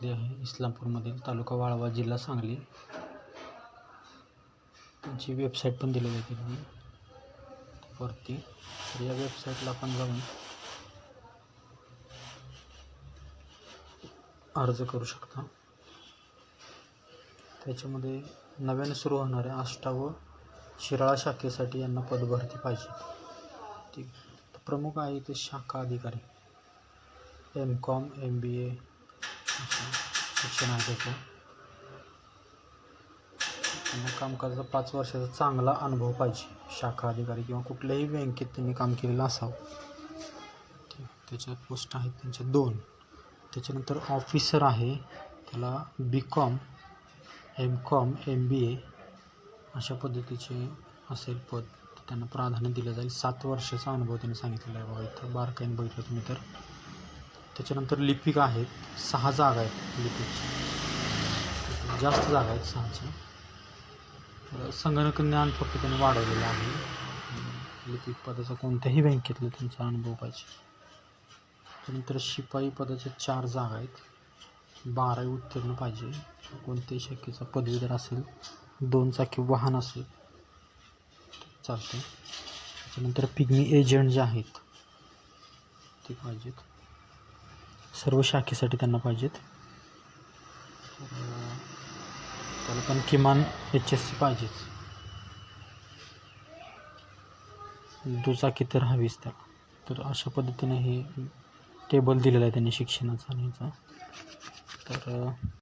विद्यार्थी आहे इस्लामपूरमधील, तालुका वाळवा, जिल्हा सांगली. त्यांची वेबसाईट पण दिलेली आहे त्यांनी वरती. तर या वेबसाईटला आपण जाऊन अर्ज करू शकता. त्याच्यामध्ये नव्याने सुरू होणाऱ्या आष्टा व शिराळा शाखेसाठी यांना पदभरती पाहिजे. ठीक. प्रमुख आहे ते शाखा अधिकारी, MCOM MBA शिक्षण आहे त्याचं. त्यांना कामकाजाचा 5 वर्षाचा चांगला अनुभव पाहिजे. शाखा अधिकारी किंवा कुठल्याही बँकेत त्यांनी काम केलेलं असावं. ठीक. त्याच्या पोस्ट आहेत त्यांच्या 2. त्याच्यानंतर ऑफिसर आहे, त्याला BCOM MCOM MBA अशा पद्धतीचे असेल पद, त्यांना प्राधान्य दिलं जाईल. 7 वर्षाचा अनुभव त्यांनी सांगितलेला आहे. बघा इथं बारकाईने बघितलं तुम्ही तर. त्याच्यानंतर लिपिक आहेत, 6 जागा आहेत लिपिकची, जास्त जागा आहेत 6च्या. संगणक ज्ञान फक्त त्यांनी वाढवलेलं आहे. लिपिक पदाचा कोणत्याही बँकेतला त्यांचा अनुभव पाहिजे. त्यानंतर शिपाई पदाच्या 4 जागा आहेत, 12वी उत्तीर्ण पाहिजे. कोणत्याही शाखेचा पदवीधर असेल, 2 चाकी वाहन असेल चालते. त्याच्यानंतर पिग्मी एजंट जे आहेत ते पाहिजेत, सर्व शाखेसाठी त्यांना पाहिजेत. त्याला पण किमान HSC पाहिजेच, दुचाकी तर हवीच त्याला. तर अशा पद्धतीने हे टेबल दिलेलं आहे त्यांनी शिक्षणाचा आणि ह्याचा. तर